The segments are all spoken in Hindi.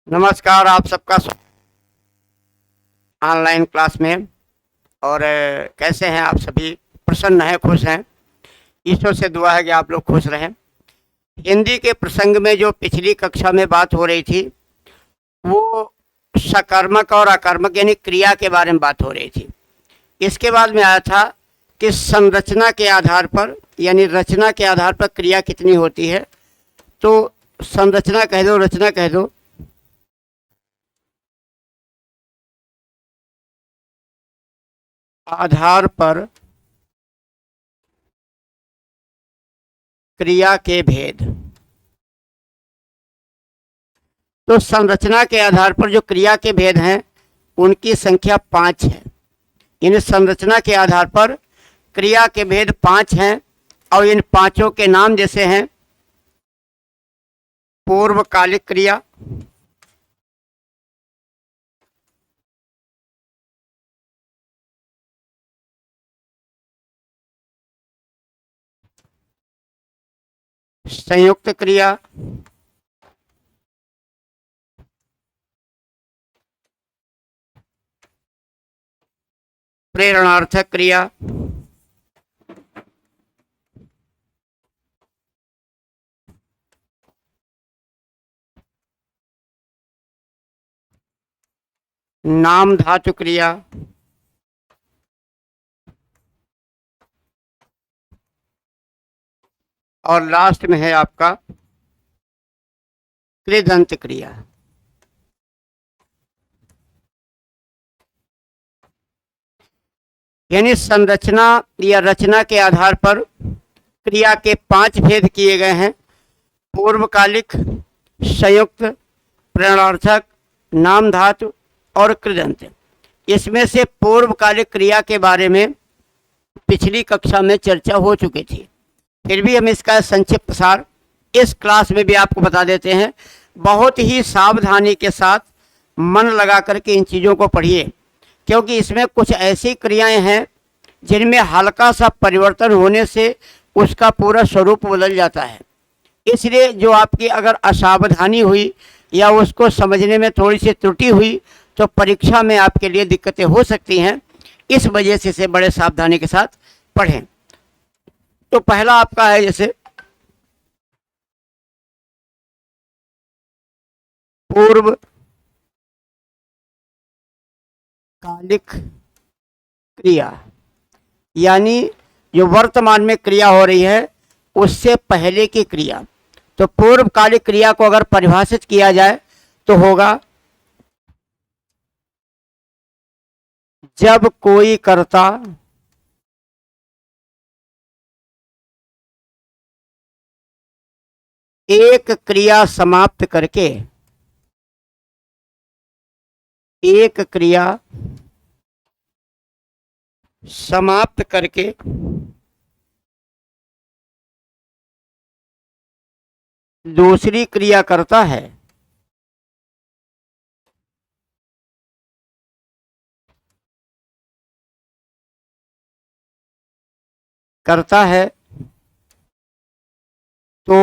नमस्कार, आप सबका ऑनलाइन क्लास में। और कैसे हैं आप सभी? प्रसन्न हैं, खुश हैं? ईश्वर से दुआ है कि आप लोग खुश रहें। हिंदी के प्रसंग में जो पिछली कक्षा में बात हो रही थी वो सकर्मक और अकर्मक यानी क्रिया के बारे में बात हो रही थी। इसके बाद में आया था कि संरचना के आधार पर यानी रचना के आधार पर क्रिया कितनी होती है। तो संरचना कह दो, रचना कह दो, आधार पर क्रिया के भेद। तो संरचना के आधार पर जो क्रिया के भेद हैं उनकी संख्या 5 है। इन संरचना के आधार पर क्रिया के भेद 5 हैं और इन पांचों के नाम जैसे हैं पूर्वकालिक क्रिया, संयुक्त क्रिया, प्रेरणार्थक क्रिया, नाम धातु क्रिया, और लास्ट में है आपका कृदंत क्रिया। यानी संरचना या रचना के आधार पर क्रिया के 5 भेद किए गए हैं: पूर्वकालिक, संयुक्त, प्रेरणार्थक, नाम धातु और कृदंत। इसमें से पूर्वकालिक क्रिया के बारे में पिछली कक्षा में चर्चा हो चुकी थी, फिर भी हम इसका संक्षिप्त सार इस क्लास में भी आपको बता देते हैं। बहुत ही सावधानी के साथ मन लगा करके इन चीज़ों को पढ़िए, क्योंकि इसमें कुछ ऐसी क्रियाएं हैं जिनमें हल्का सा परिवर्तन होने से उसका पूरा स्वरूप बदल जाता है। इसलिए जो आपकी अगर असावधानी हुई या उसको समझने में थोड़ी सी त्रुटि हुई तो परीक्षा में आपके लिए दिक्कतें हो सकती हैं। इस वजह से इसे बड़े सावधानी के साथ पढ़ें। तो पहला आपका है जैसे पूर्व कालिक क्रिया, यानी जो वर्तमान में क्रिया हो रही है उससे पहले की क्रिया। तो पूर्वकालिक क्रिया को अगर परिभाषित किया जाए तो होगा जब कोई कर्ता एक क्रिया समाप्त करके एक क्रिया समाप्त करके दूसरी क्रिया करता है, करता है तो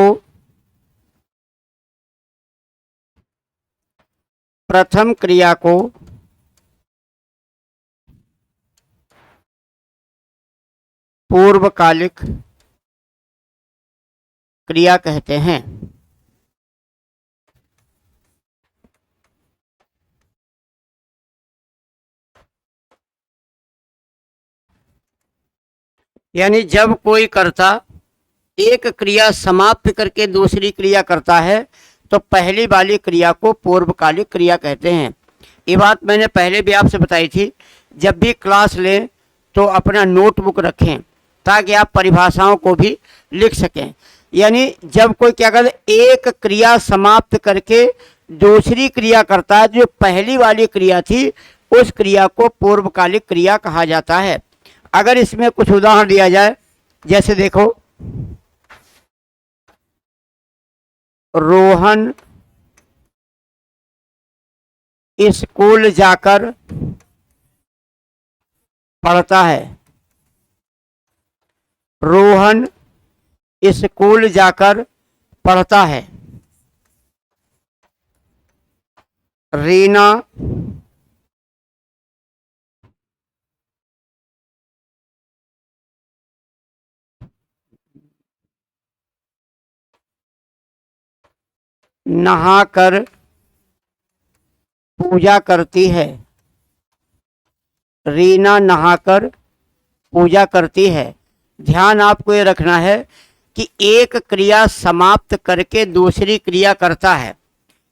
प्रथम क्रिया को पूर्वकालिक क्रिया कहते हैं। यानी जब कोई कर्ता एक क्रिया समाप्त करके दूसरी क्रिया करता है तो पहली वाली क्रिया को पूर्वकालिक क्रिया कहते हैं। ये बात मैंने पहले भी आपसे बताई थी। जब भी क्लास लें तो अपना नोटबुक रखें ताकि आप परिभाषाओं को भी लिख सकें। यानी जब कोई क्या करता है, एक क्रिया समाप्त करके दूसरी क्रिया करता है, जो पहली वाली क्रिया थी उस क्रिया को पूर्वकालिक क्रिया कहा जाता है। अगर इसमें कुछ उदाहरण दिया जाए, जैसे देखो, रोहन स्कूल जाकर पढ़ता है। रोहन स्कूल जाकर पढ़ता है। रीना नहाकर पूजा करती है। रीना नहाकर पूजा करती है। ध्यान आपको ये रखना है कि एक क्रिया समाप्त करके दूसरी क्रिया करता है,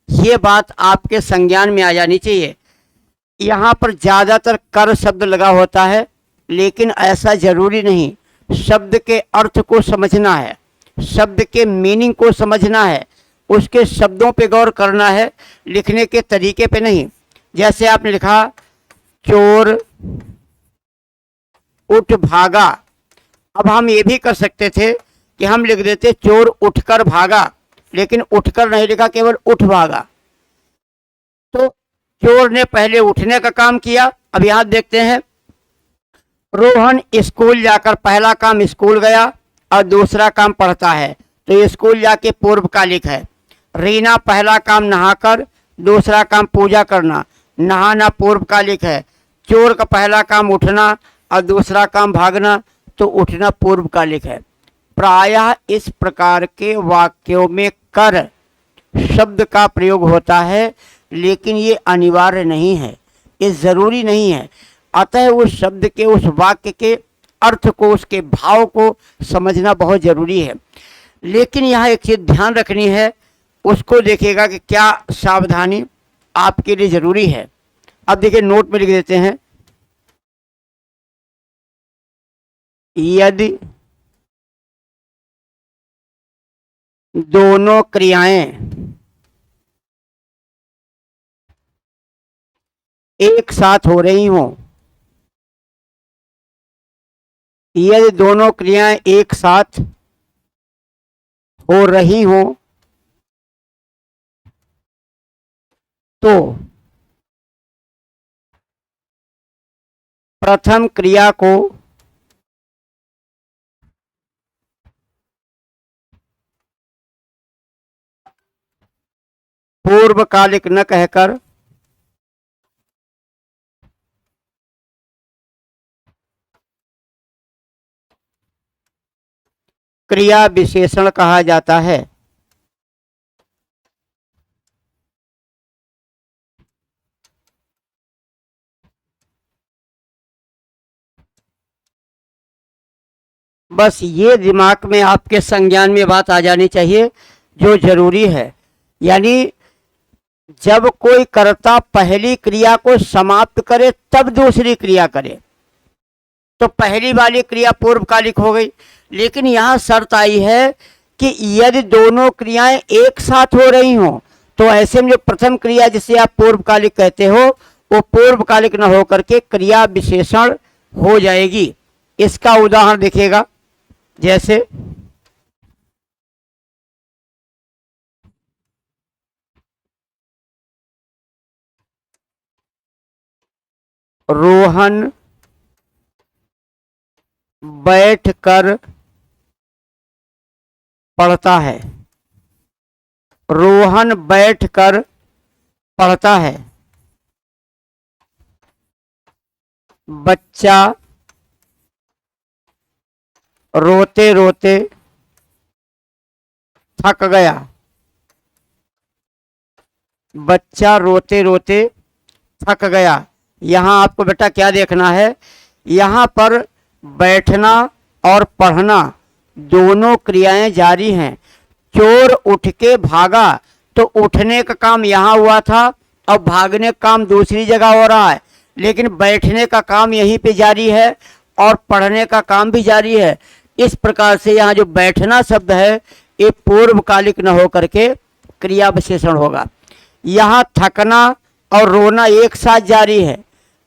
ये बात आपके संज्ञान में आ जानी चाहिए। यहाँ पर ज़्यादातर कर शब्द लगा होता है, लेकिन ऐसा जरूरी नहीं। शब्द के अर्थ को समझना है, शब्द के मीनिंग को समझना है, उसके शब्दों पे गौर करना है, लिखने के तरीके पे नहीं। जैसे आपने लिखा चोर उठ भागा। अब हम ये भी कर सकते थे कि हम लिख देते चोर उठकर भागा, लेकिन उठकर नहीं लिखा, केवल उठ भागा। तो चोर ने पहले उठने का काम किया। अब यहां देखते हैं, रोहन स्कूल जाकर, पहला काम स्कूल गया और दूसरा काम पढ़ता है, तो स्कूल जाके पूर्वकालिक है। रीना पहला काम नहाकर, दूसरा काम पूजा करना, नहाना पूर्वकालिक है। चोर का पहला काम उठना और दूसरा काम भागना, तो उठना पूर्वकालिक है। प्रायः इस प्रकार के वाक्यों में कर शब्द का प्रयोग होता है, लेकिन ये अनिवार्य नहीं है, ये ज़रूरी नहीं है। अतः उस शब्द के, उस वाक्य के अर्थ को, उसके भाव को समझना बहुत ज़रूरी है। लेकिन यहाँ एक चीज़ ध्यान रखनी है, उसको देखिएगा कि क्या सावधानी आपके लिए ज़रूरी है। अब देखिए, नोट में लिख देते हैं, यदि दोनों क्रियाएं एक साथ हो रही हों, यदि दोनों क्रियाएं एक साथ हो रही हों, तो प्रथम क्रिया को पूर्वकालिक न कहकर क्रिया विशेषण कहा जाता है। बस ये दिमाग में आपके संज्ञान में बात आ जानी चाहिए जो जरूरी है। यानी जब कोई कर्ता पहली क्रिया को समाप्त करे तब दूसरी क्रिया करे, तो पहली वाली क्रिया पूर्वकालिक हो गई। लेकिन यहाँ शर्त आई है कि यदि दोनों क्रियाएं एक साथ हो रही हों, तो ऐसे में जो प्रथम क्रिया जिसे आप पूर्वकालिक कहते हो, वो पूर्वकालिक न होकर के क्रिया विशेषण हो जाएगी। इसका उदाहरण देखिएगा, जैसे रोहन बैठकर पढ़ता है। रोहन बैठकर पढ़ता है। बच्चा रोते रोते थक गया। बच्चा रोते रोते थक गया। यहाँ आपको बेटा क्या देखना है, यहाँ पर बैठना और पढ़ना दोनों क्रियाएं जारी हैं। चोर उठ के भागा, तो उठने का काम यहाँ हुआ था, अब भागने का काम दूसरी जगह हो रहा है, लेकिन बैठने का काम यहीं पे जारी है और पढ़ने का काम भी जारी है। इस प्रकार से यहाँ जो बैठना शब्द है ये पूर्वकालिक न होकर के क्रिया विशेषण होगा। यहाँ थकना और रोना एक साथ जारी है।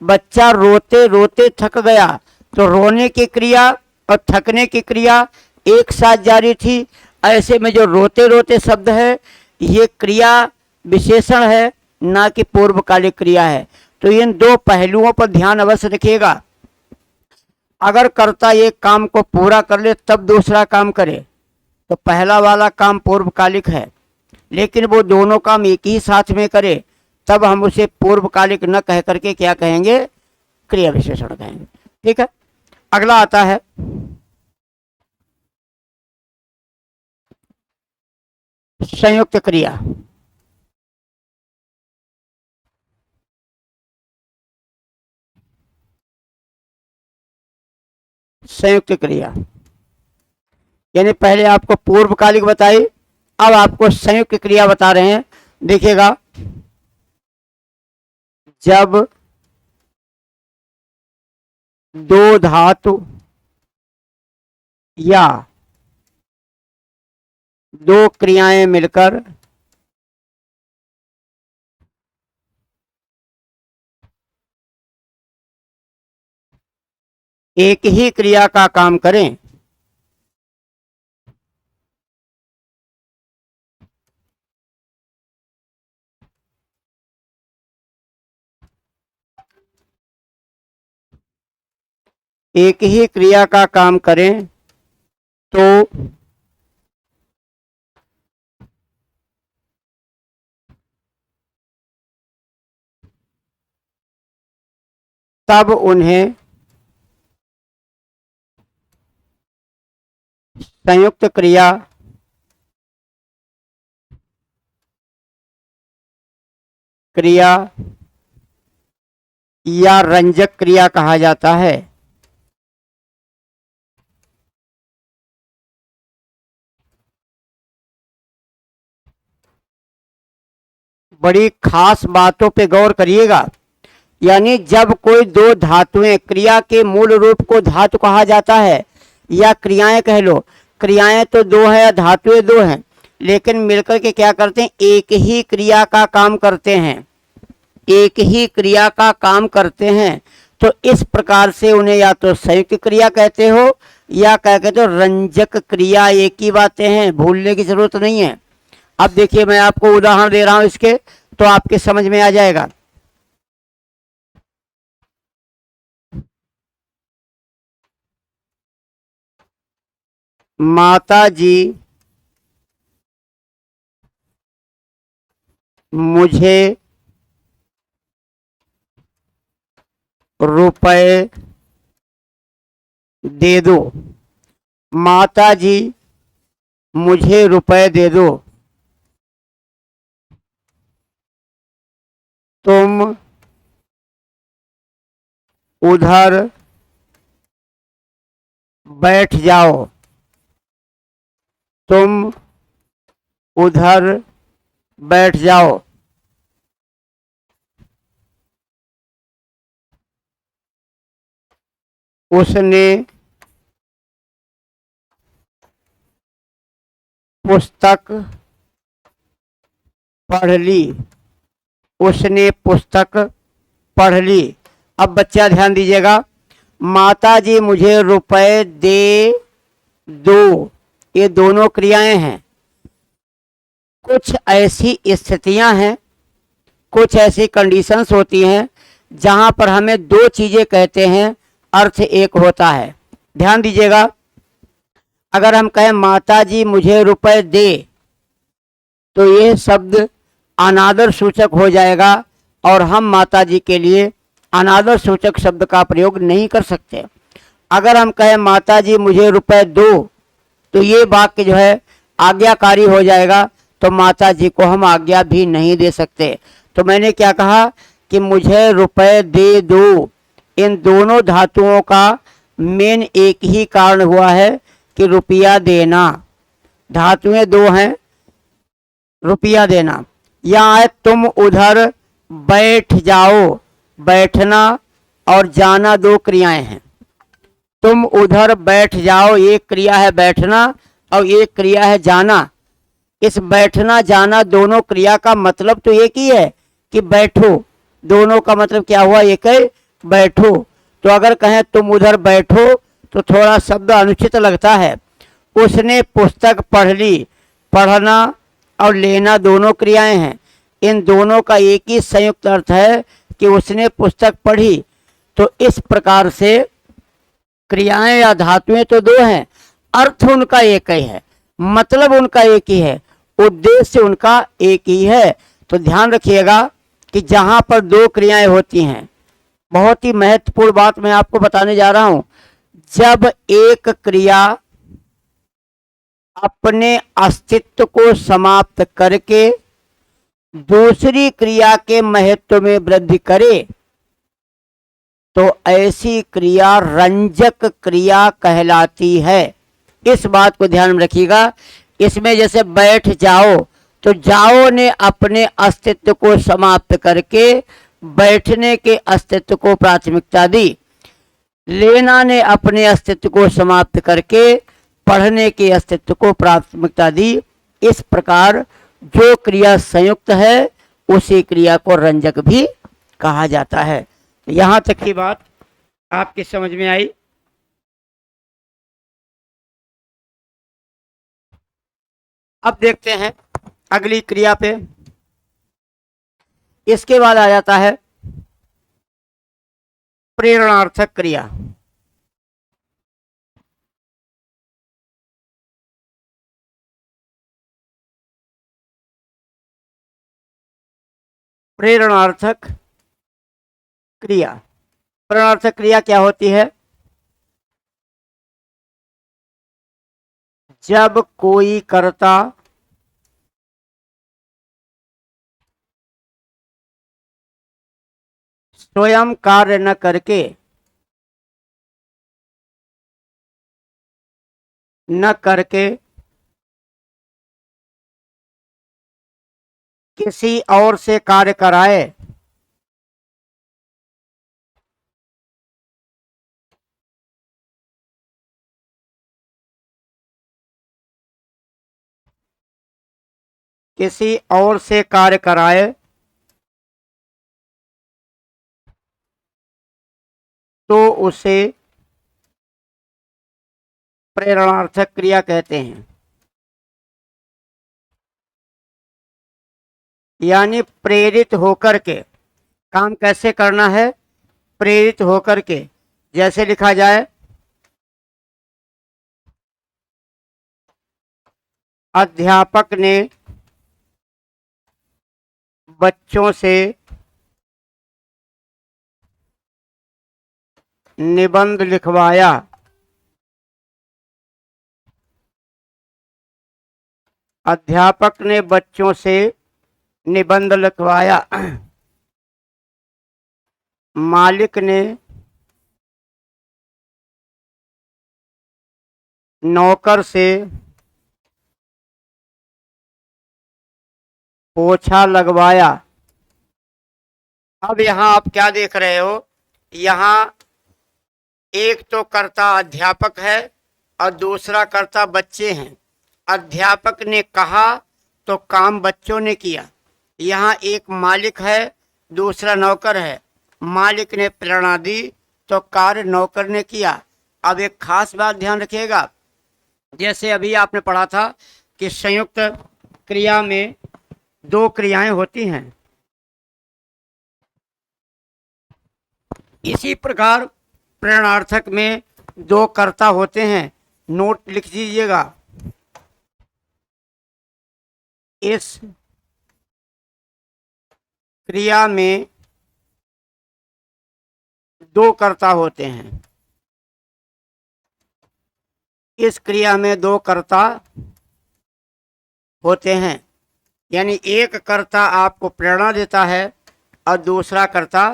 बच्चा रोते रोते थक गया, तो रोने की क्रिया और थकने की क्रिया एक साथ जारी थी। ऐसे में जो रोते रोते शब्द है ये क्रिया विशेषण है, ना कि पूर्वकालिक क्रिया है। तो इन दो पहलुओं पर ध्यान अवश्य रखिएगा। अगर कर्ता एक काम को पूरा कर ले तब दूसरा काम करे, तो पहला वाला काम पूर्वकालिक है, लेकिन वो दोनों काम एक ही साथ में करे तब हम उसे पूर्वकालिक न कह करके क्या कहेंगे, क्रिया विशेषण कहेंगे। ठीक है, अगला आता है संयुक्त क्रिया। संयुक्त क्रिया यानी पहले आपको पूर्वकालिक बताई, अब आपको संयुक्त क्रिया बता रहे हैं। देखिएगा, जब दो धातु या दो क्रियाएं मिलकर एक ही क्रिया का काम करें एक ही क्रिया का काम करें तो तब उन्हें संयुक्त क्रिया या रंजक क्रिया कहा जाता है। बड़ी खास बातों पे गौर करिएगा, यानी जब कोई दो धातुएं, क्रिया के मूल रूप को धातु कहा जाता है या क्रियाएं कह लो, क्रियाएं तो दो है या धातुएं दो हैं, लेकिन मिलकर के क्या करते हैं, एक ही क्रिया का काम करते हैं, एक ही क्रिया का काम करते हैं। तो इस प्रकार से उन्हें या तो संयुक्त क्रिया कहते हो या क्या कहते हो, रंजक क्रिया। एक ही बातें हैं, भूलने की जरूरत नहीं है। अब देखिए, मैं आपको उदाहरण दे रहा हूं इसके, तो आपके समझ में आ जाएगा। माता जी मुझे रुपए दे दो। माता जी मुझे रुपए दे दो। तुम उधर बैठ जाओ। तुम उधर बैठ जाओ। उसने पुस्तक पढ़ ली। उसने पुस्तक पढ़ ली। अब बच्चा ध्यान दीजिएगा, माता जी मुझे रुपए दे दो, ये दोनों क्रियाएं हैं। कुछ ऐसी स्थितियां हैं, कुछ ऐसी कंडीशंस होती हैं जहां पर हमें दो चीजें कहते हैं, अर्थ एक होता है। ध्यान दीजिएगा, अगर हम कहें माता जी मुझे रुपए दे, तो यह शब्द अनादर सूचक हो जाएगा और हम माता जी के लिए अनादर सूचक शब्द का प्रयोग नहीं कर सकते। अगर हम कहें माता जी मुझे रुपए दो, तो ये वाक्य जो है आज्ञाकारी हो जाएगा, तो माता जी को हम आज्ञा भी नहीं दे सकते। तो मैंने क्या कहा कि मुझे रुपए दे दो, इन दोनों धातुओं का मेन एक ही कारण हुआ है कि रुपया देना। धातुएं दो हैं, रुपया देना। यहाँ है तुम उधर बैठ जाओ, बैठना और जाना दो क्रियाएं हैं। तुम उधर बैठ जाओ एक क्रिया है बैठना और एक क्रिया है जाना। इस बैठना जाना दोनों क्रिया का मतलब तो एक ही है कि बैठो। दोनों का मतलब क्या हुआ, एक है बैठो। तो अगर कहें तुम उधर बैठो तो थोड़ा शब्द अनुचित लगता है। उसने पुस्तक पढ़ ली, पढ़ना और लेना दोनों क्रियाएं हैं। इन दोनों का एक ही संयुक्त अर्थ है कि उसने पुस्तक पढ़ी। तो इस प्रकार से क्रियाएं या धातुएं तो दो हैं, अर्थ उनका एक ही है, मतलब उनका एक ही है, उद्देश्य उनका एक ही है। तो ध्यान रखिएगा कि जहां पर दो क्रियाएं होती हैं, बहुत ही महत्वपूर्ण बात मैं आपको बताने जा रहा हूं, जब एक क्रिया अपने अस्तित्व को समाप्त करके दूसरी क्रिया के महत्व में वृद्धि करे तो ऐसी क्रिया रंजक क्रिया कहलाती है। इस बात को ध्यान में रखिएगा। इसमें जैसे बैठ जाओ, तो जाओ ने अपने अस्तित्व को समाप्त करके बैठने के अस्तित्व को प्राथमिकता दी। लेना ने अपने अस्तित्व को समाप्त करके पढ़ने के अस्तित्व को प्राथमिकता दी। इस प्रकार जो क्रिया संयुक्त है उसी क्रिया को रंजक भी कहा जाता है। यहां तक की बात आपकी समझ में आई। अब देखते हैं अगली क्रिया पे। इसके बाद आ जाता है प्रेरणार्थक क्रिया। प्रेरणार्थक क्रिया, प्रेरणार्थक क्रिया क्या होती है? जब कोई कर्ता स्वयं कार्य न करके किसी और से कार्य कराए किसी और से कार्य कराए तो उसे प्रेरणार्थक क्रिया कहते हैं। यानी प्रेरित होकर के काम कैसे करना है? प्रेरित होकर के, जैसे लिखा जाए, अध्यापक ने बच्चों से निबंध लिखवाया। अध्यापक ने बच्चों से निबंध लिखवाया। मालिक ने नौकर से पोछा लगवाया। अब यहां आप क्या देख रहे हो? यहां एक तो कर्ता अध्यापक है और दूसरा कर्ता बच्चे हैं। अध्यापक ने कहा तो काम बच्चों ने किया। यहाँ एक मालिक है, दूसरा नौकर है। मालिक ने प्रेरणा दी तो कार्य नौकर ने किया। अब एक खास बात ध्यान रखिएगा, जैसे अभी आपने पढ़ा था कि संयुक्त क्रिया में दो क्रियाएं होती हैं, इसी प्रकार प्रेरणार्थक में दो कर्ता होते हैं। नोट लिख दीजिएगा, इस क्रिया में दो कर्ता होते हैं। इस क्रिया में दो कर्ता होते हैं, यानी एक कर्ता आपको प्रेरणा देता है और दूसरा कर्ता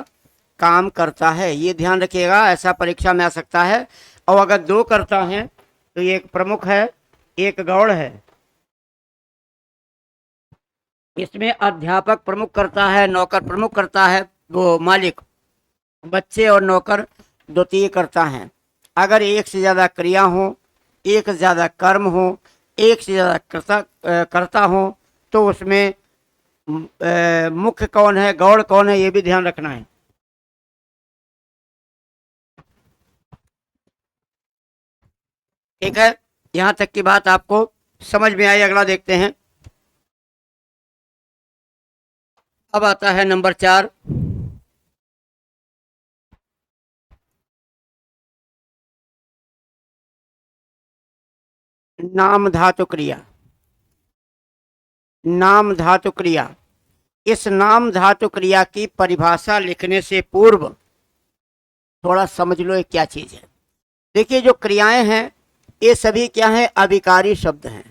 काम करता है। ये ध्यान रखिएगा, ऐसा परीक्षा में आ सकता है। और अगर दो कर्ता हैं तो एक प्रमुख है, एक गौड़ है। इसमें अध्यापक प्रमुख करता है, नौकर प्रमुख करता है, वो मालिक। बच्चे और नौकर द्वितीय करता हैं। अगर एक से ज़्यादा क्रिया हो, एक से ज़्यादा कर्म हो, एक से ज़्यादा करता हो, तो उसमें मुख्य कौन है, गौड़ कौन है, ये भी ध्यान रखना है। ठीक है, यहां तक की बात आपको समझ में आई। अगला देखते हैं। अब आता है नंबर 4, नाम धातु क्रिया। नाम धातु क्रिया, इस नाम धातु क्रिया की परिभाषा लिखने से पूर्व थोड़ा समझ लो ये क्या चीज है। देखिए जो क्रियाएं हैं ये सभी क्या हैं, अविकारी शब्द हैं।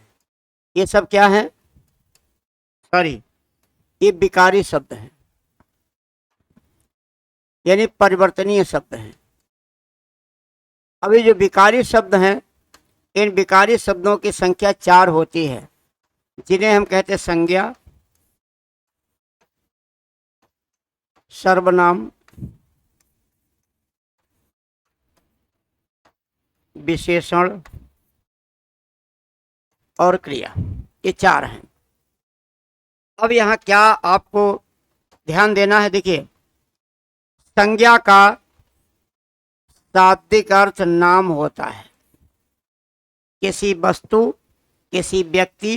ये सब क्या हैं, सॉरी, ये विकारी शब्द हैं, यानी परिवर्तनीय शब्द हैं। अभी जो विकारी शब्द हैं, इन विकारी शब्दों की संख्या 4 होती है, जिन्हें हम कहते हैं संज्ञा, सर्वनाम, विशेषण और क्रिया। ये 4 हैं। अब यहाँ क्या आपको ध्यान देना है, देखिए संज्ञा का शाब्दिक अर्थ नाम होता है। किसी वस्तु, किसी व्यक्ति,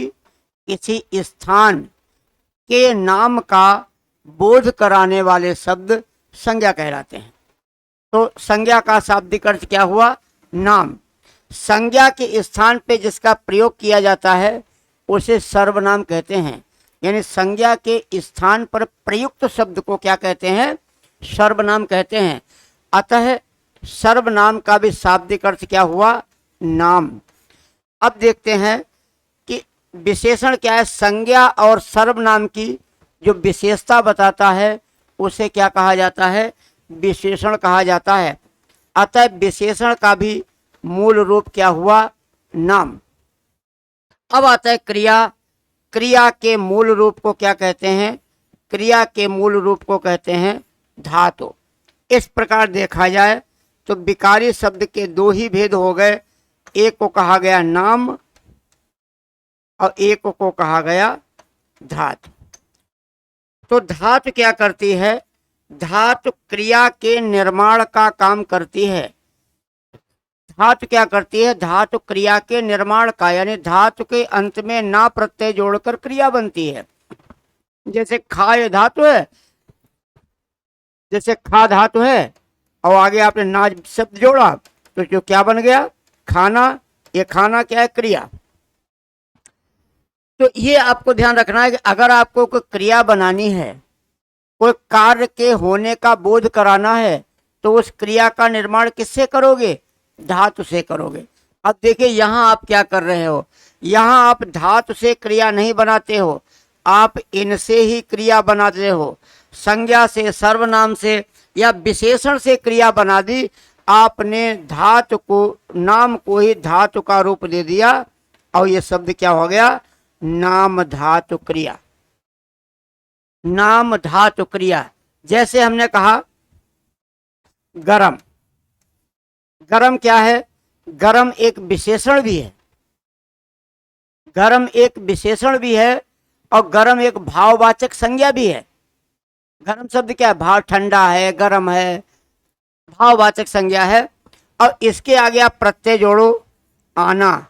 किसी स्थान के नाम का बोध कराने वाले शब्द संज्ञा कहलाते हैं। तो संज्ञा का शाब्दिक अर्थ क्या हुआ, नाम। संज्ञा के स्थान पे जिसका प्रयोग किया जाता है उसे सर्वनाम कहते हैं, यानी संज्ञा के स्थान पर प्रयुक्त शब्द को क्या कहते हैं, सर्वनाम कहते हैं। अतः सर्वनाम का भी शाब्दिक अर्थ क्या हुआ, नाम। अब देखते हैं कि विशेषण क्या है। संज्ञा और सर्वनाम की जो विशेषता बताता है उसे क्या कहा जाता है, विशेषण कहा जाता है। अतः विशेषण का भी मूल रूप क्या हुआ, नाम। अब आता है क्रिया। क्रिया के मूल रूप को क्या कहते हैं, क्रिया के मूल रूप को कहते हैं धातु। इस प्रकार देखा जाए तो विकारी शब्द के 2 ही भेद हो गए, एक को कहा गया नाम और एक को कहा गया धातु। तो धातु क्या करती है, धातु क्रिया के निर्माण का काम करती है। धातु क्या करती है, धातु क्रिया के निर्माण का, यानी धातु के अंत में ना प्रत्यय जोड़कर क्रिया बनती है। जैसे खा ये धातु है, जैसे खा धातु है और आगे आपने ना शब्द जोड़ा तो जो क्या बन गया, खाना। ये खाना क्या है, क्रिया। तो ये आपको ध्यान रखना है कि अगर आपको कोई क्रिया बनानी है, कोई कार्य के होने का बोध कराना है, तो उस क्रिया का निर्माण किससे करोगे, धातु से करोगे। अब देखिए यहाँ आप क्या कर रहे हो, यहाँ आप धातु से क्रिया नहीं बनाते हो, आप इनसे ही क्रिया बनाते हो। संज्ञा से, सर्वनाम से या विशेषण से क्रिया बना दी। आपने धातु को, नाम को ही धातु का रूप दे दिया और ये शब्द क्या हो गया, नाम धातु क्रिया। नाम धातु क्रिया। जैसे हमने कहा गरम। गरम क्या है, गरम एक विशेषण भी है, गरम एक विशेषण भी है और गरम एक भाववाचक संज्ञा भी है। गरम शब्द क्या है, भाव, ठंडा है, गरम है, भाववाचक संज्ञा है। और इसके आगे आप प्रत्यय जोड़ो, आना।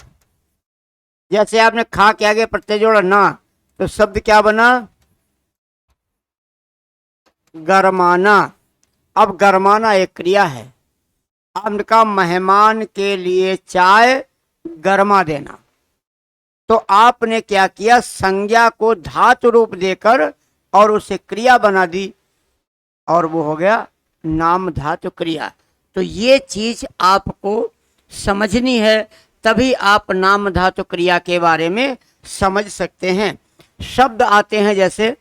जैसे आपने खा के आगे प्रत्यय जोड़ा ना, तो शब्द क्या बना, गरमाना। अब गरमाना एक क्रिया है। आपने कहा मेहमान के लिए चाय गरमा देना, तो आपने क्या किया, संज्ञा को धातु रूप देकर और उसे क्रिया बना दी और वो हो गया नाम धातु क्रिया। तो ये चीज आपको समझनी है, तभी आप नाम धातु क्रिया के बारे में समझ सकते हैं। शब्द आते हैं जैसे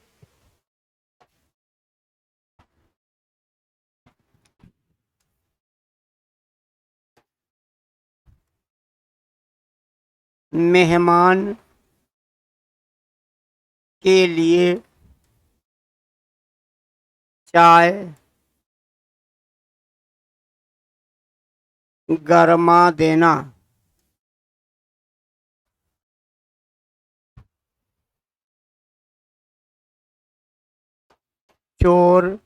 मेहमान के लिए चाय गरमा देना, चोर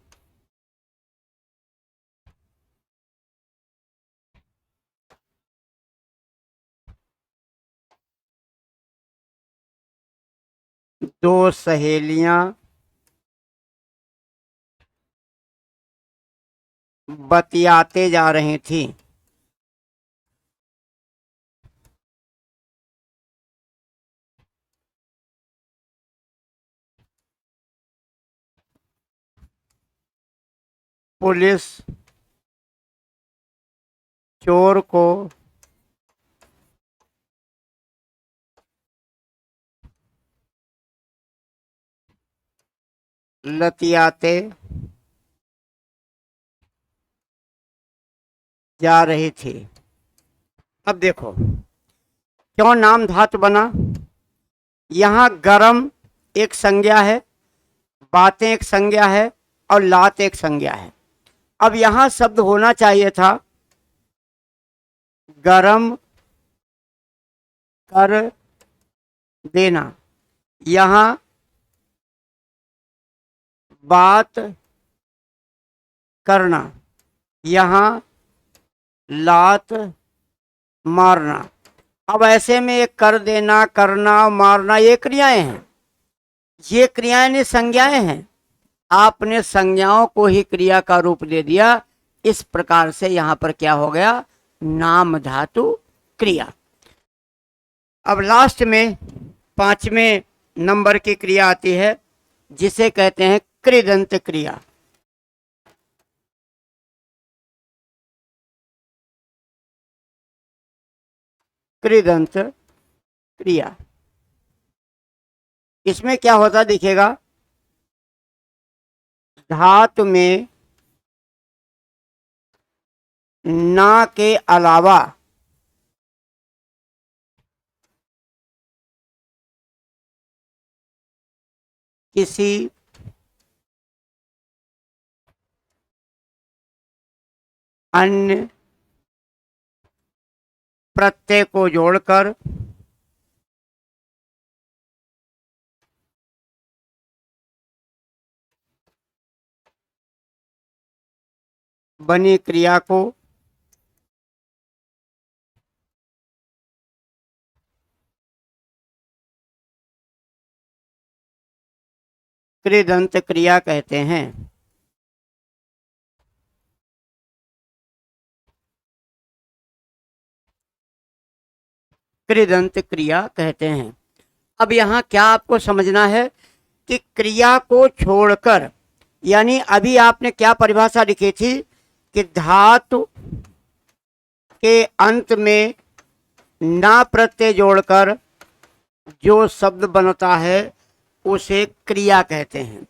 दो सहेलियां बतियाते जा रही थी। पुलिस चोर को लतियाते जा रही थी। अब देखो क्यों नाम धातु बना। यहाँ गरम एक संज्ञा है, बातें एक संज्ञा है और लात एक संज्ञा है। अब यहाँ शब्द होना चाहिए था गरम कर देना। यहाँ बात करना, यहाँ लात मारना। अब ऐसे में ये कर देना, करना, मारना ये क्रियाएं हैं। ये क्रियाएं नहीं संज्ञाएं हैं। आपने संज्ञाओं को ही क्रिया का रूप दे दिया। इस प्रकार से यहां पर क्या हो गया, नाम धातु क्रिया। अब लास्ट में 5वें नंबर की क्रिया आती है जिसे कहते हैं कृदंत क्रिया। कृदंत क्रिया, इसमें क्या होता दिखेगा, धातु में ना के अलावा किसी अन्य प्रत्यय को जोड़कर बनी क्रिया को कृदंत क्रिया कहते हैं। कृदंत क्रिया कहते हैं। अब यहाँ क्या आपको समझना है कि क्रिया को छोड़कर, यानी अभी आपने क्या परिभाषा लिखी थी कि धातु के अंत में ना प्रत्यय जोड़कर जो शब्द बनता है उसे क्रिया कहते हैं।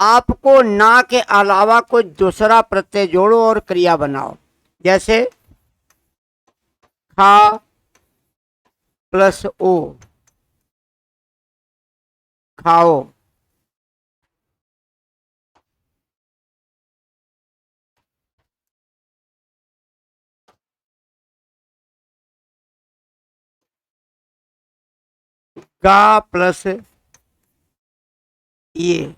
आपको ना के अलावा कोई दूसरा प्रत्यय जोड़ो और क्रिया बनाओ। जैसे खा प्लस ओ, खाओ। गा प्लस ये,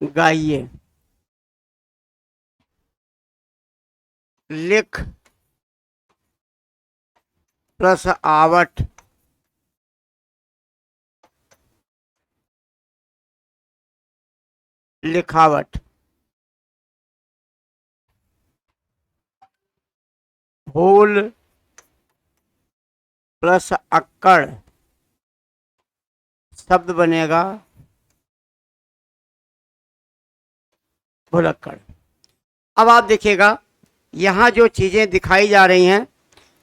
गाइए। लिख प्लस आवट, लिखावट। भूल प्लस अक्कड़, शब्द बनेगा भुलक्कड़। अब आप देखिएगा यहाँ जो चीजें दिखाई जा रही हैं,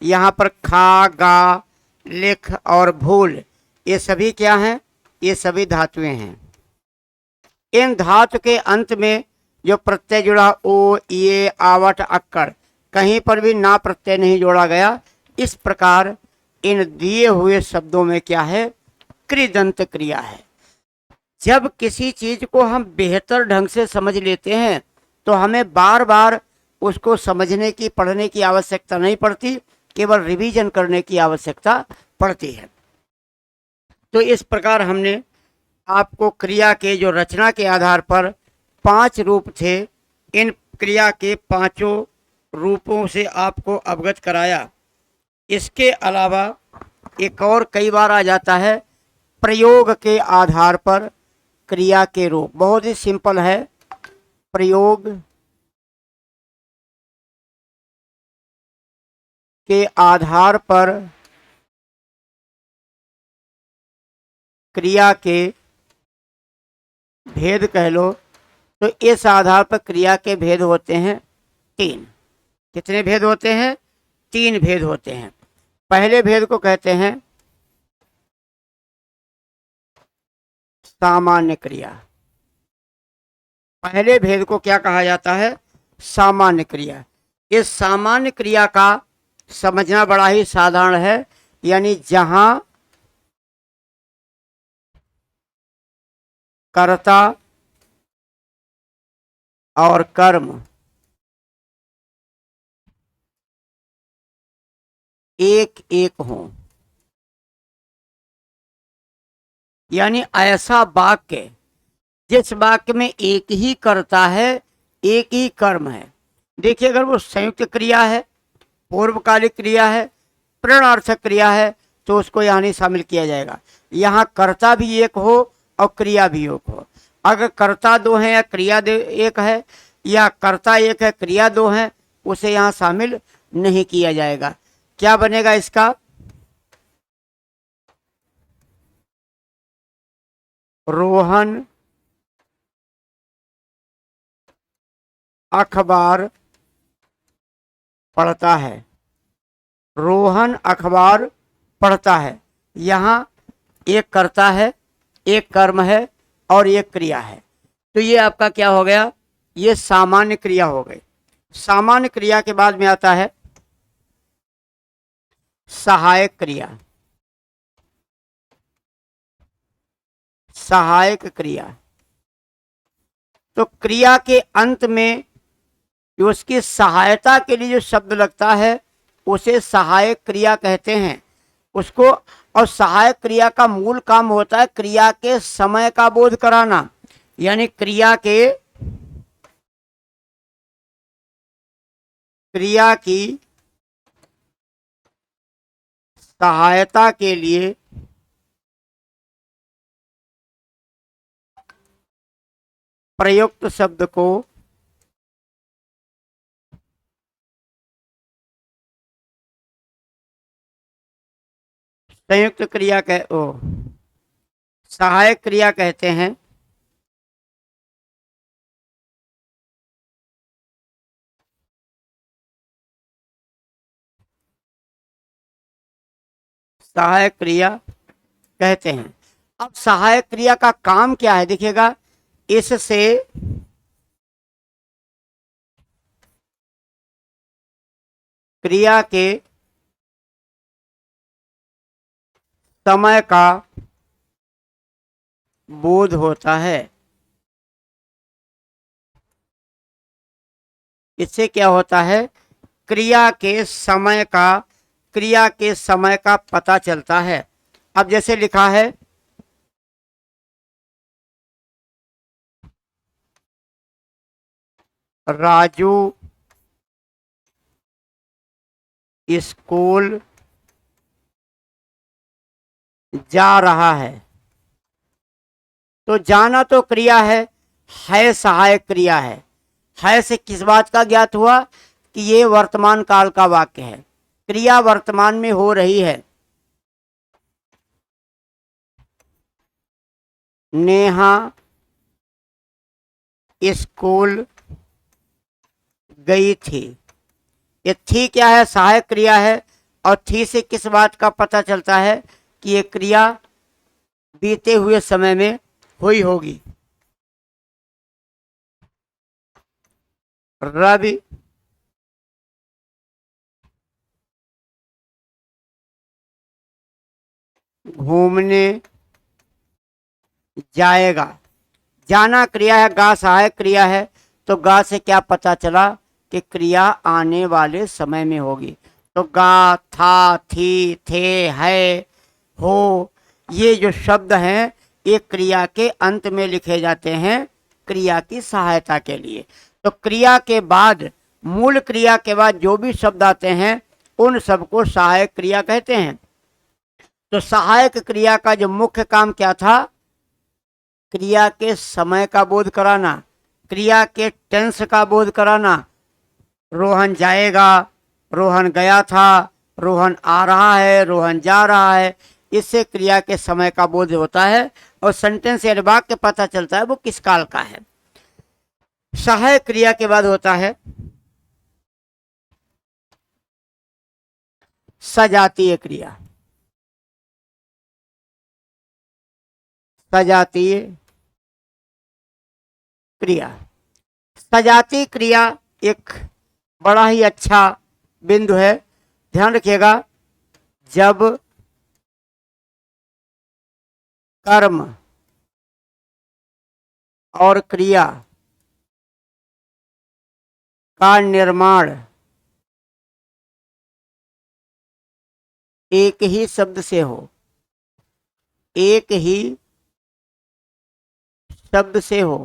यहाँ पर खा, गा, लिख और भूल, ये सभी क्या हैं, ये सभी धातुएं हैं। इन धातु के अंत में जो प्रत्यय जुड़ा ओ, ये, आवट, अक्कड़, कहीं पर भी ना प्रत्यय नहीं जोड़ा गया। इस प्रकार इन दिए हुए शब्दों में क्या है, कृदंत क्रिया है। जब किसी चीज को हम बेहतर ढंग से समझ लेते हैं तो हमें बार बार उसको समझने की, पढ़ने की आवश्यकता नहीं पड़ती, केवल रिवीजन करने की आवश्यकता पड़ती है। तो इस प्रकार हमने आपको क्रिया के जो रचना के आधार पर 5 रूप थे, इन क्रिया के 5 रूपों से आपको अवगत कराया। इसके अलावा एक और कई बार आ जाता है प्रयोग के आधार पर क्रिया के रूप। बहुत ही सिंपल है, प्रयोग के आधार पर क्रिया के भेद कह लो तो इस आधार पर क्रिया के भेद होते हैं 3। कितने भेद होते हैं? 3 भेद होते हैं। पहले भेद को कहते हैं सामान्य क्रिया। पहले भेद को क्या कहा जाता है? सामान्य क्रिया। इस सामान्य क्रिया का समझना बड़ा ही साधारण है, यानी जहां कर्ता और कर्म एक एक हों, यानी ऐसा वाक्य जिस वाक्य में एक ही कर्ता है, एक ही कर्म है। देखिए, अगर वो संयुक्त क्रिया है, पूर्वकालिक क्रिया है, प्रणर्थक क्रिया है, तो उसको यहाँ नहीं शामिल किया जाएगा। यहाँ कर्ता भी एक हो और क्रिया भी एक हो। अगर कर्ता 2 है या क्रिया 1 है, या कर्ता 1 है क्रिया 2 है, उसे यहाँ शामिल नहीं किया जाएगा। क्या बनेगा इसका? रोहन अखबार पढ़ता है। रोहन अखबार पढ़ता है। यहाँ एक कर्ता है, एक कर्म है और एक क्रिया है। तो ये आपका क्या हो गया? ये सामान्य क्रिया हो गई। सामान्य क्रिया के बाद में आता है सहायक क्रिया। सहायक क्रिया, तो क्रिया के अंत में उसकी सहायता के लिए जो शब्द लगता है उसे सहायक क्रिया कहते हैं उसको। और सहायक क्रिया का मूल काम होता है क्रिया के समय का बोध कराना, यानी क्रिया की सहायता के लिए प्रयुक्त शब्द को संयुक्त क्रिया सहायक क्रिया कहते हैं। सहायक क्रिया कहते हैं। अब सहायक क्रिया का काम क्या है? देखिएगा, इससे क्रिया के समय का बोध होता है। इससे क्या होता है? क्रिया के समय का पता चलता है। अब जैसे लिखा है राजू स्कूल जा रहा है, तो जाना तो क्रिया है सहायक क्रिया है से किस बात का ज्ञात हुआ? कि ये वर्तमान काल का वाक्य है, क्रिया वर्तमान में हो रही है। नेहा स्कूल गई थी। ये थी क्या है? सहायक क्रिया है। और थी से किस बात का पता चलता है? कि ये क्रिया बीते हुए समय में हुई होगी। रवि घूमने जाएगा। जाना क्रिया है, गा सहायक क्रिया है। तो गा से क्या पता चला? कि क्रिया आने वाले समय में होगी। तो गा, था, थी, थे, है, हो, ये जो शब्द हैं ये क्रिया के अंत में लिखे जाते हैं क्रिया की सहायता के लिए। तो क्रिया के बाद, मूल क्रिया के बाद जो भी शब्द आते हैं उन सबको सहायक क्रिया कहते हैं। तो सहायक क्रिया का जो मुख्य काम क्या था? क्रिया के समय का बोध कराना, क्रिया के टेंस का बोध कराना। रोहन जाएगा, रोहन गया था, रोहन आ रहा है, रोहन जा रहा है। इससे क्रिया के समय का बोध होता है और सेंटेंस या वाक्य पता चलता है वो किस काल का है। सहायक क्रिया के बाद होता है सजातीय क्रिया। सजातीय क्रिया, सजातीय क्रिया एक बड़ा ही अच्छा बिंदु है। ध्यान रखिएगा, जब कर्म और क्रिया का निर्माण एक ही शब्द से हो, एक ही शब्द से हो,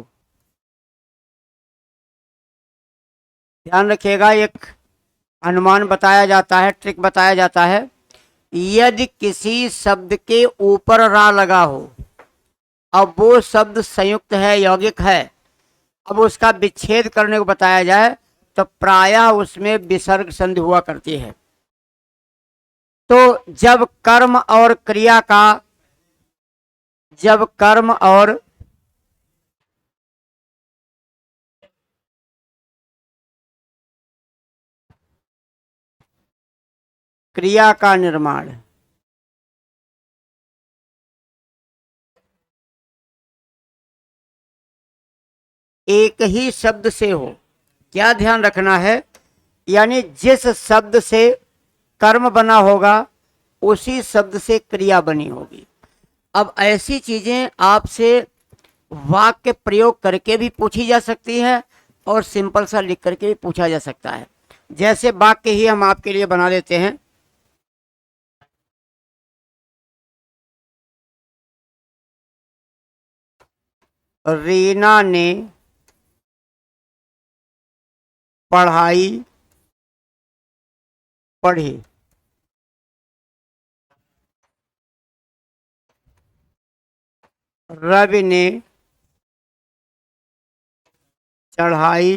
ध्यान रखिएगा, एक अनुमान बताया जाता है, ट्रिक बताया जाता है। यदि किसी शब्द के ऊपर रा लगा हो, अब वो शब्द संयुक्त है, यौगिक है, अब उसका विच्छेद करने को बताया जाए तो प्रायः उसमें विसर्ग संधि हुआ करती है। तो जब कर्म और क्रिया का, जब कर्म और क्रिया का निर्माण एक ही शब्द से हो, क्या ध्यान रखना है, यानी जिस शब्द से कर्म बना होगा उसी शब्द से क्रिया बनी होगी। अब ऐसी चीजें आपसे वाक्य प्रयोग करके भी पूछी जा सकती है और सिंपल सा लिख करके भी पूछा जा सकता है। जैसे वाक्य ही हम आपके लिए बना लेते हैं। रीना ने पढ़ाई पढ़ी। रवि ने चढ़ाई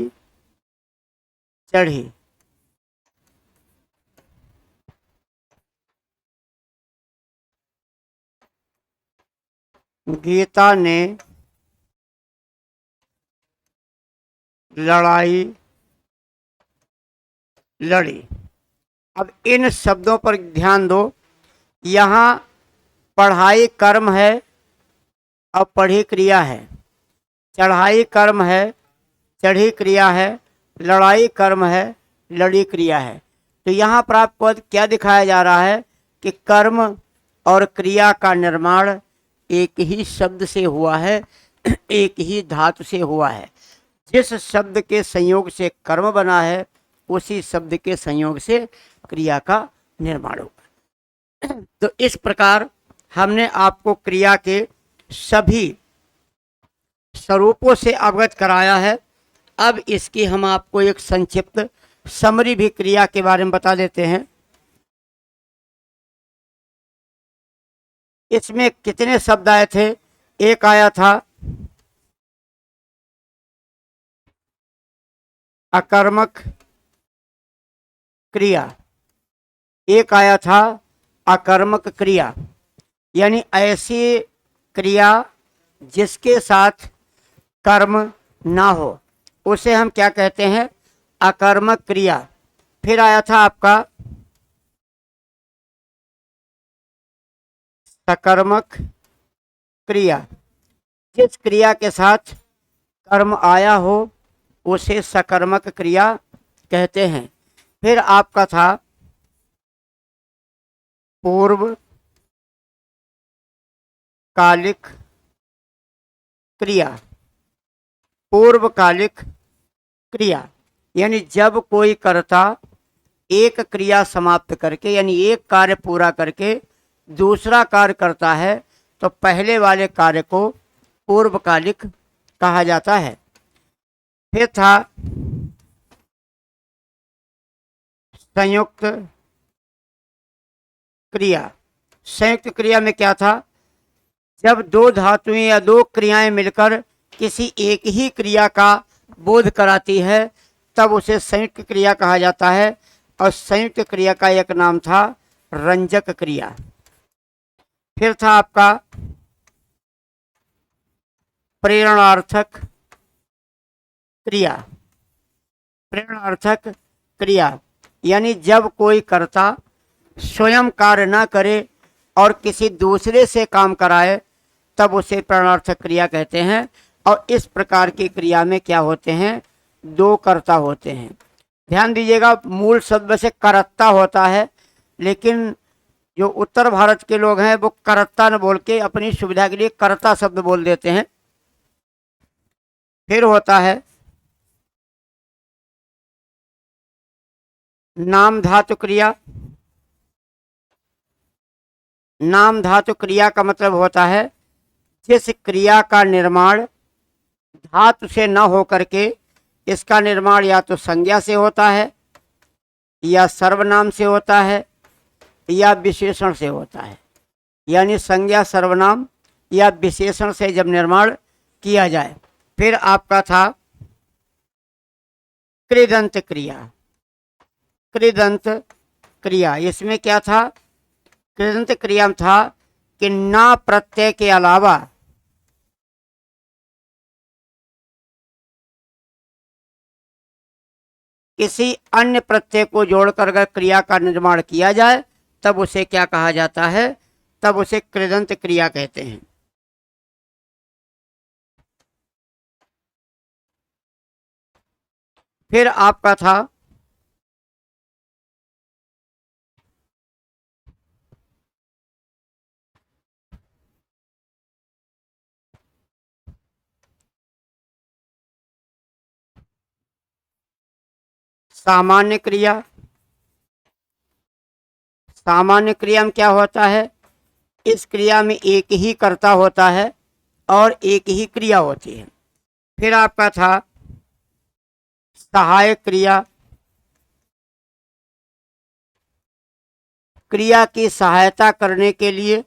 चढ़ी। गीता ने लड़ाई लड़ी। अब इन शब्दों पर ध्यान दो, यहाँ पढ़ाई कर्म है और पढ़ी क्रिया है, चढ़ाई कर्म है, चढ़ी क्रिया है, लड़ाई कर्म है, लड़ी क्रिया है। तो यहाँ पर आपको क्या दिखाया जा रहा है कि कर्म और क्रिया का निर्माण एक ही शब्द से हुआ है, एक ही धातु से हुआ है। जिस शब्द के संयोग से कर्म बना है उसी शब्द के संयोग से क्रिया का निर्माण होगा। तो इस प्रकार हमने आपको क्रिया के सभी स्वरूपों से अवगत कराया है। अब इसकी हम आपको एक संक्षिप्त समरी भी क्रिया के बारे में बता देते हैं। इसमें कितने शब्द आए थे? एक आया था अकर्मक क्रिया, एक आया था अकर्मक क्रिया, यानी ऐसी क्रिया जिसके साथ कर्म ना हो उसे हम क्या कहते हैं? अकर्मक क्रिया। फिर आया था आपका सकर्मक क्रिया, जिस क्रिया के साथ कर्म आया हो उसे सकर्मक क्रिया कहते हैं। फिर आपका था पूर्व कालिक क्रिया। पूर्वकालिक क्रिया यानी जब कोई कर्ता एक क्रिया समाप्त करके, यानी एक कार्य पूरा करके दूसरा कार्य करता है तो पहले वाले कार्य को पूर्वकालिक कहा जाता है। फिर था संयुक्त क्रिया। संयुक्त क्रिया में क्या था? जब दो धातुएं या दो क्रियाएं मिलकर किसी एक ही क्रिया का बोध कराती है तब उसे संयुक्त क्रिया कहा जाता है। और संयुक्त क्रिया का एक नाम था रंजक क्रिया। फिर था आपका प्रेरणार्थक क्रिया, प्रेरणार्थक क्रिया, यानी जब कोई कर्ता स्वयं कार्य न करे और किसी दूसरे से काम कराए तब उसे प्रेरणार्थक क्रिया कहते हैं। और इस प्रकार की क्रिया में क्या होते हैं, दो कर्ता होते हैं। ध्यान दीजिएगा, मूल शब्द से करत्ता होता है, लेकिन जो उत्तर भारत के लोग हैं वो करत्ता न बोल के अपनी सुविधा के लिए कर्ता शब्द बोल देते हैं। फिर होता है नाम धातु क्रिया। नाम धातु क्रिया का मतलब होता है जिस क्रिया का निर्माण धातु से न हो करके इसका निर्माण या तो संज्ञा से होता है या सर्वनाम से होता है या विशेषण से होता है। यानी संज्ञा, सर्वनाम या विशेषण से जब निर्माण किया जाए। फिर आपका था कृदंत क्रिया। कृदंत क्रिया, इसमें क्या था, कृदंत क्रिया में था कि ना प्रत्यय के अलावा किसी अन्य प्रत्यय को जोड़कर अगर क्रिया का निर्माण किया जाए तब उसे क्या कहा जाता है, तब उसे कृदंत क्रिया कहते हैं। फिर आपका था सामान्य क्रिया। सामान्य क्रिया में क्या होता है, इस क्रिया में एक ही कर्ता होता है और एक ही क्रिया होती है। फिर आपका था सहायक क्रिया। क्रिया की सहायता करने के लिए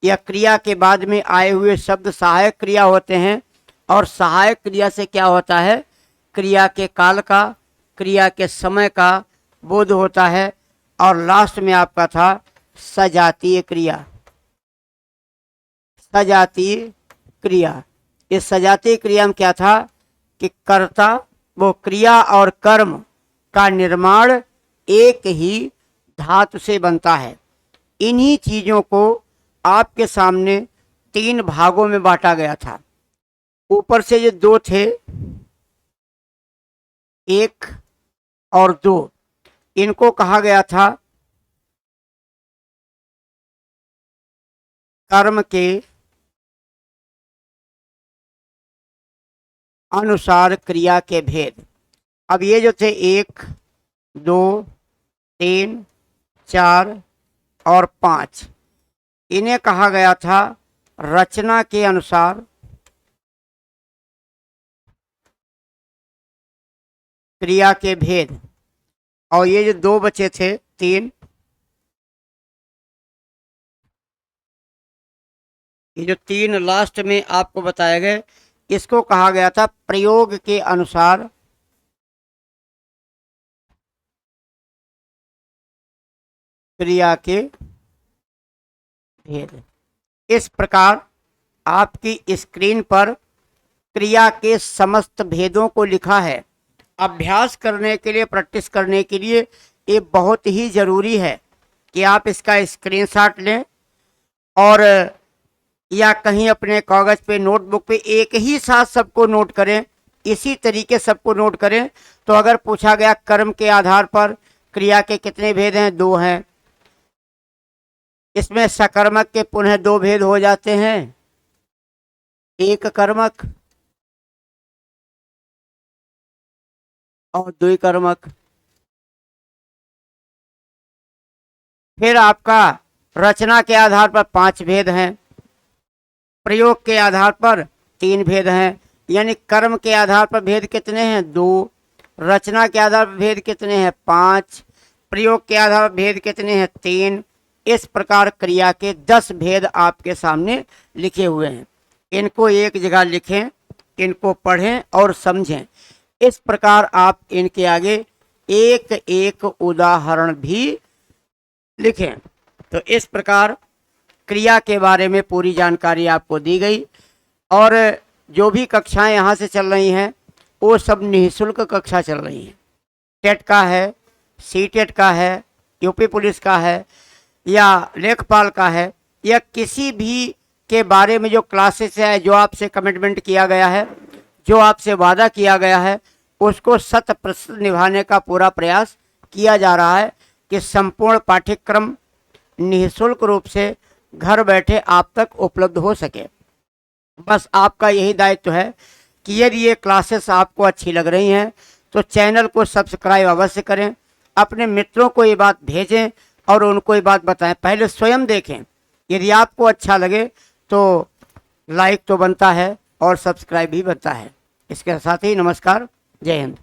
या क्रिया के बाद में आए हुए शब्द सहायक क्रिया होते हैं। और सहायक क्रिया से क्या होता है, क्रिया के काल का, क्रिया के समय का बोध होता है। और लास्ट में आपका था सजातीय क्रिया। सजातीय क्रिया, इस सजातीय क्रिया में क्या था कि कर्ता वो क्रिया और कर्म का निर्माण एक ही धातु से बनता है। इन्हीं चीजों को आपके सामने तीन भागों में बांटा गया था। ऊपर से जो दो थे, एक और दो, इनको कहा गया था कर्म के अनुसार क्रिया के भेद। अब ये जो थे 1, 2, 3, 4 और 5, इन्हें कहा गया था रचना के अनुसार क्रिया के भेद। और ये जो दो बचे थे 3, ये जो 3 लास्ट में आपको बताए गए, इसको कहा गया था प्रयोग के अनुसार क्रिया के भेद। इस प्रकार आपकी स्क्रीन पर क्रिया के समस्त भेदों को लिखा है। अभ्यास करने के लिए, प्रैक्टिस करने के लिए ये बहुत ही जरूरी है कि आप इसका स्क्रीनशॉट लें और या कहीं अपने कागज पे, नोटबुक पे एक ही साथ सबको नोट करें। इसी तरीके सबको नोट करें। तो अगर पूछा गया कर्म के आधार पर क्रिया के कितने भेद हैं, 2 हैं। इसमें सकर्मक के पुनः 2 भेद हो जाते हैं, एक कर्मक और 2 कर्मक। फिर आपका रचना के आधार पर 5 भेद हैं, प्रयोग के आधार पर 3 भेद हैं। यानी कर्म के आधार पर भेद कितने हैं, 2। रचना के आधार पर भेद कितने हैं, 5। प्रयोग के आधार पर भेद कितने हैं, 3। इस प्रकार क्रिया के 10 भेद आपके सामने लिखे हुए हैं। इनको एक जगह लिखें, इनको पढ़ें और समझें। इस प्रकार आप इनके आगे एक एक उदाहरण भी लिखें। तो इस प्रकार क्रिया के बारे में पूरी जानकारी आपको दी गई। और जो भी कक्षाएं यहाँ से चल रही हैं वो सब निःशुल्क कक्षा चल रही है। टेट का है, सीटेट का है, यूपी पुलिस का है, या लेखपाल का है, या किसी भी के बारे में जो क्लासेस है, जो आपसे कमिटमेंट किया गया है, जो आपसे वादा किया गया है, उसको 100% निभाने का पूरा प्रयास किया जा रहा है कि संपूर्ण पाठ्यक्रम निःशुल्क रूप से घर बैठे आप तक उपलब्ध हो सके। बस आपका यही दायित्व है कि यदि ये क्लासेस आपको अच्छी लग रही हैं तो चैनल को सब्सक्राइब अवश्य करें, अपने मित्रों को ये बात भेजें और उनको ये बात बताएं। पहले स्वयं देखें, यदि आपको अच्छा लगे तो लाइक तो बनता है और सब्सक्राइब भी बनता है। इसके साथ ही नमस्कार, जय हिंद।